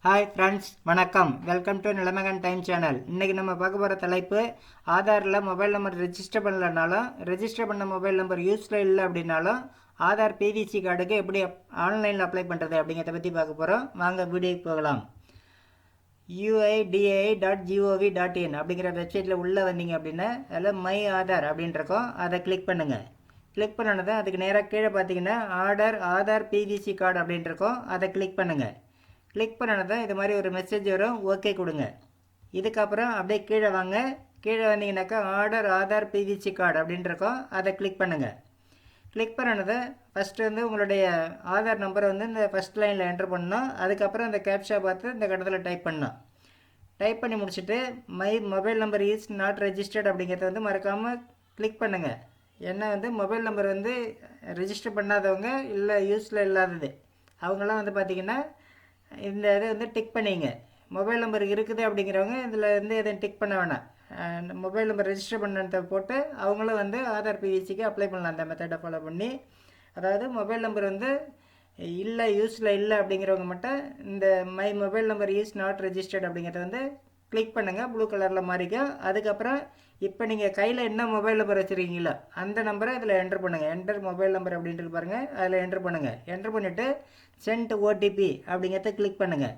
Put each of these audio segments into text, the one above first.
Hi friends, வணக்கம். Welcome to Nilamagan time channel. இன்றைக்கி நம்ம பார்க்க போகிற தலைப்பு, ஆதாரில் மொபைல் நம்பர் ரெஜிஸ்டர் பண்ணலனாலும், ரெஜிஸ்டர் பண்ண மொபைல் நம்பர் யூஸில் இல்லை அப்படின்னாலும் ஆதார் பிவிசி கார்டுக்கு எப்படி ஆன்லைனில் அப்ளை பண்ணுறது அப்படிங்கிறத பற்றி பார்க்க போகிறோம். வாங்க வீடியோக்கு போகலாம். uidai.gov.in அப்படிங்கிற வெப்சைட்டில் உள்ளே வந்தீங்க அப்படின்னா அதில் மை ஆதார் அப்படின்றக்கும் அதை கிளிக் பண்ணுங்கள். கிளிக் பண்ணனதை அதுக்கு நேராக கீழே பார்த்தீங்கன்னா ஆதார் பிவிசி கார்டு அப்படின்றக்கும் அதை கிளிக் பண்ணுங்கள். கிளிக் பண்ணனதான் இது மாதிரி ஒரு மெசேஜ் வரும், ஓகே கொடுங்க. இதுக்கப்புறம் அப்படியே கீழே வாங்க. கீழே வந்தீங்கன்னாக்கா ஆதார் பிவிசி கார்டு அப்படின்றக்கும் அதை கிளிக் பண்ணுங்கள். கிளிக் பண்ணனதை ஃபஸ்ட்டு வந்து உங்களுடைய ஆதார் நம்பரை வந்து இந்த ஃபஸ்ட் லைனில் என்ட்ரு பண்ணணும். அதுக்கப்புறம் இந்த கேப்ஷா பார்த்து இந்த கட்டத்தில் டைப் பண்ணணும். டைப் பண்ணி முடிச்சுட்டு my mobile number is not registered அப்படிங்கிறத வந்து மறக்காமல் கிளிக் பண்ணுங்கள். ஏன்னா வந்து மொபைல் நம்பர் வந்து ரெஜிஸ்டர் பண்ணாதவங்க இல்லை யூஸில் இல்லாதது அவங்களாம் வந்து பார்த்திங்கன்னா இந்த இதை வந்து டிக் பண்ணிங்க. மொபைல் நம்பர் இருக்குது அப்படிங்கிறவங்க இதில் வந்து எதையும் டிக் பண்ண வேணாம். மொபைல் நம்பர் ரெஜிஸ்டர் பண்ணதை போட்டு அவங்களும் வந்து ஆதார் பிவிசிக்கு அப்ளை பண்ணலாம். அந்த மெத்தடை ஃபாலோ பண்ணி, அதாவது மொபைல் நம்பர் வந்து இல்லை யூஸில் இல்லை அப்படிங்கிறவங்க மட்டும் இந்த my mobile number is not registered அப்படிங்கிறத வந்து கிளிக் பண்ணுங்கள். ப்ளூ கலரில் மாறிக்கும். அதுக்கப்புறம் இப்போ நீங்கள் கையில் என்ன மொபைல் நம்பர் வச்சுருக்கீங்களோ அந்த நம்பரை இதில் என்ட்ரு பண்ணுங்கள். என்டர் மொபைல் நம்பர் அப்படின்ட்டு பாருங்கள், அதில் என்ட்ரு பண்ணுங்கள். என்ட்ரு பண்ணிவிட்டு சென்ட் ஓடிபி அப்படிங்கிறத கிளிக் பண்ணுங்கள்.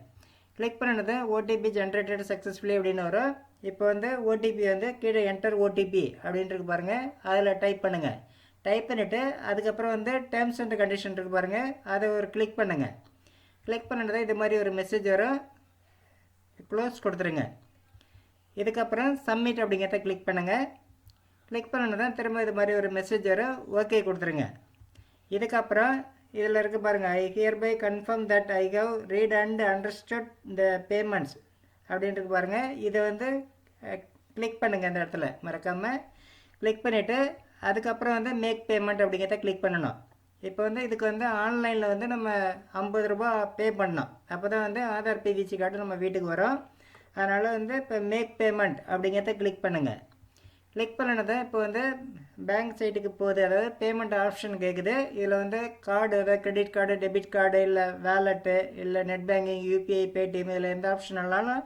கிளிக் பண்ணது ஓடிபி ஜென்ரேட்டட் சக்ஸஸ்ஃபுல்லி அப்படின்னு வரும். இப்போ வந்து ஓடிபி வந்து கீழே என்டர் ஓடிபி அப்படின்ட்டு பாருங்கள், அதில் டைப் பண்ணுங்கள். டைப் பண்ணிவிட்டு அதுக்கப்புறம் வந்து டேர்ம்ஸ் அண்ட் கண்டிஷன் இருக்குது பாருங்கள், அதை ஒரு கிளிக் பண்ணுங்கள். கிளிக் பண்ணது இது மாதிரி ஒரு மெசேஜ் வரும், க்ளோஸ் கொடுத்துருங்க. இதுக்கப்புறம் சப்மிட் அப்படிங்கிறத கிளிக் பண்ணுங்கள். கிளிக் பண்ணதான் திரும்ப இது மாதிரி ஒரு மெசேஜ் வரும், ஓகே கொடுத்துருங்க. இதுக்கப்புறம் இதில் இருக்க பாருங்கள், I hereby confirm that I have read and understood the payments அப்படின்ட்டு பாருங்கள். இதை வந்து கிளிக் பண்ணுங்கள். இந்த இடத்துல மறக்காமல் கிளிக் பண்ணிவிட்டு அதுக்கப்புறம் வந்து மேக் பேமெண்ட் அப்படிங்கிறத கிளிக் பண்ணணும். இப்போ வந்து இதுக்கு வந்து ஆன்லைனில் வந்து நம்ம 50 ரூபா பே பண்ணோம். அப்போ தான் வந்து ஆதார் பிவிசி கார்டு நம்ம வீட்டுக்கு வரும். அதனால் வந்து இப்போ மேக் பேமெண்ட் அப்படிங்கிறத கிளிக் பண்ணுங்கள். கிளிக் பண்ணினதை இப்போ வந்து பேங்க் சைட்டுக்கு போகுது, அதாவது பேமெண்ட் ஆப்ஷன் கேட்குது. இதில் வந்து கார்டு, அதாவது கிரெடிட் கார்டு, டெபிட் கார்டு, இல்லை வேலெட்டு, இல்லை நெட் பேங்கிங், யூபிஐ, பேடிஎம், இதில் எந்த ஆப்ஷனாலும்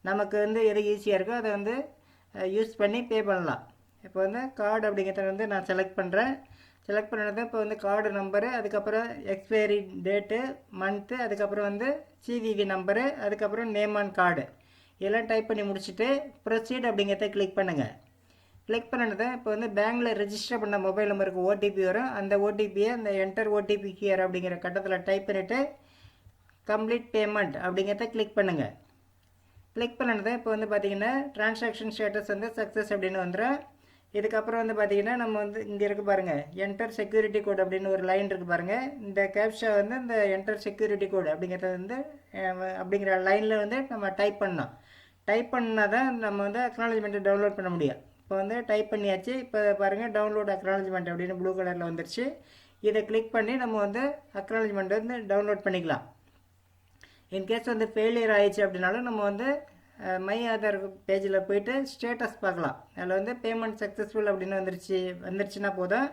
நமக்கு வந்து எது ஈஸியாக இருக்கோ அதை வந்து யூஸ் பண்ணி பே பண்ணலாம். இப்போ வந்து கார்டு அப்படிங்கிறத வந்து நான் செலக்ட் பண்ணுறேன். செலக்ட் பண்ணது இப்போ வந்து கார்டு நம்பரு, அதுக்கப்புறம் எக்ஸ்பைரி டேட்டு, மந்த்து, அதுக்கப்புறம் வந்து சிவிவி நம்பரு, அதுக்கப்புறம் நேம் ஆன் கார்டு இதெல்லாம் டைப் பண்ணி முடிச்சுட்டு ப்ரொசீட் அப்படிங்கிறத கிளிக் பண்ணுங்கள். கிளிக் பண்ணதை இப்போ வந்து பேங்க்கில் ரெஜிஸ்டர் பண்ண மொபைல் நம்பருக்கு ஓடிபி வரும். அந்த ஓடிபியை அந்த என்டர் ஓடிபி ஹியர் அப்படிங்கிற கட்டத்தில் டைப் பண்ணிவிட்டு கம்ப்ளீட் பேமெண்ட் அப்படிங்கிறத கிளிக் பண்ணுங்கள். கிளிக் பண்ணதை இப்போ வந்து பார்த்திங்கன்னா ட்ரான்சாக்ஷன் ஸ்டேட்டஸ் வந்து சக்ஸஸ் அப்படின்னு வந்துடும். இதுக்கப்புறம் வந்து பார்த்திங்கன்னா நம்ம வந்து இங்கே இருக்குது பாருங்கள், என்டர் செக்யூரிட்டி கோட் அப்படின்னு ஒரு லைன் இருக்குது பாருங்கள். இந்த கேப்ஷா வந்து இந்த என்டர் செக்யூரிட்டி கோட் அப்படிங்கிறத வந்து அப்படிங்கிற லைனில் வந்து நம்ம டைப் பண்ணோம். டைப் பண்ணால் தான் நம்ம வந்து அக்னாலஜ்மெண்ட்டை டவுன்லோட் பண்ண முடியும். இப்போ வந்து டைப் பண்ணியாச்சு. இப்போ பாருங்கள், டவுன்லோட் அக்னாலஜ்மெண்ட் அப்படின்னு ப்ளூ கலரில் வந்துருச்சு. இதை கிளிக் பண்ணி நம்ம வந்து அக்னாலஜ்மெண்ட் வந்து டவுன்லோட் பண்ணிக்கலாம். இன்கேஸ் வந்து ஃபெயிலியர் ஆயிடுச்சு அப்படின்னாலும் நம்ம வந்து மை ஆதார் பேஜில் போய்ட்டு ஸ்டேட்டஸ் பார்க்கலாம். அதில் வந்து பேமெண்ட் சக்ஸஸ்ஃபுல் அப்படின்னு வந்துருச்சுன்னா போதும்.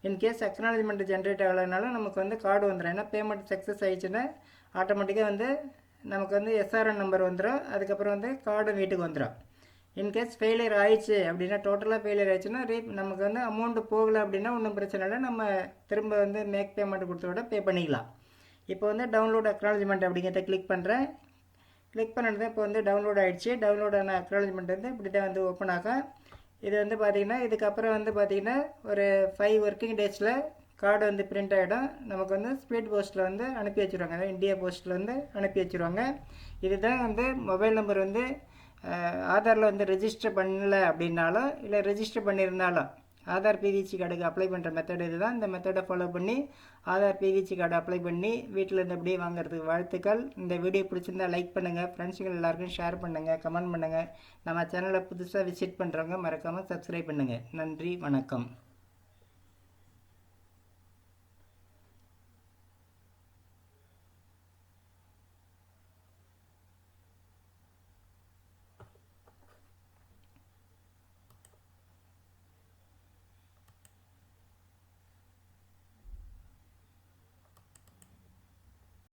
இன்கேஸ் அக்னாலஜ்மெண்ட் ஜென்ரேட் ஆகலைனாலும் நமக்கு வந்து கார்டு வந்துடும். ஏன்னா பேமெண்ட் சக்ஸஸ் ஆகிடுச்சுன்னா ஆட்டோமேட்டிக்காக வந்து நமக்கு வந்து எஸ்ஆர்என் நம்பர் வந்துடும். அதுக்கப்புறம் வந்து கார்டு வீட்டுக்கு வந்துடும். இன்கேஸ் ஃபெயிலியர் ஆயிடுச்சு அப்படின்னா, டோட்டலாக ஃபெயிலியர் ஆயிடுச்சுன்னா நமக்கு வந்து அமௌண்ட்டு போகலை அப்படின்னா ஒன்றும் பிரச்சனை இல்லை, நம்ம திரும்ப வந்து மேக் பேமெண்ட் கொடுத்த விட பே பண்ணிக்கலாம். இப்போ வந்து டவுன்லோட் அக்னாலஜ்மெண்ட் அப்படிங்கிறத கிளிக் பண்ணுறேன். கிளிக் பண்ணது இப்போ வந்து டவுன்லோட் ஆகிடுச்சு. டவுன்லோட் ஆன அக்னாலஜ்மெண்ட் வந்து இப்படி தான் வந்து ஓப்பன் ஆகும். இது வந்து பார்த்திங்கன்னா இதுக்கப்புறம் வந்து பார்த்திங்கன்னா ஒரு 5 ஒர்க்கிங் டேஸில் கார்டு வந்து பிரிண்ட் ஆகிடும். நமக்கு வந்து ஸ்பீட் போஸ்ட்டில் வந்து அனுப்பி வச்சுருவாங்க, அதாவது இந்தியா போஸ்ட்டில் வந்து அனுப்பி வச்சுருவாங்க. இதுதான் வந்து மொபைல் நம்பர் வந்து ஆதாரில் வந்து ரெஜிஸ்டர் பண்ணலை அப்படின்னாலும், இல்லை ரெஜிஸ்டர் பண்ணியிருந்தாலும் ஆதார் பிவிசி கார்டுக்கு அப்ளை பண்ணுற மெத்தட் இது தான். இந்த மெத்தடை ஃபாலோ பண்ணி ஆதார் பிவிசி கார்டு அப்ளை பண்ணி வீட்டில் இருந்து அப்படியே வாங்குறதுக்கு வாழ்த்துக்கள். இந்த வீடியோ பிடிச்சிருந்தால் லைக் பண்ணுங்கள், ஃப்ரெண்ட்ஸுகள் எல்லாருக்கும் ஷேர் பண்ணுங்கள், கமெண்ட் பண்ணுங்கள். நம்ம சேனலை புதுசாக விசிட் பண்ணுறவங்க மறக்காமல் சப்ஸ்கிரைப் பண்ணுங்கள். நன்றி, வணக்கம்.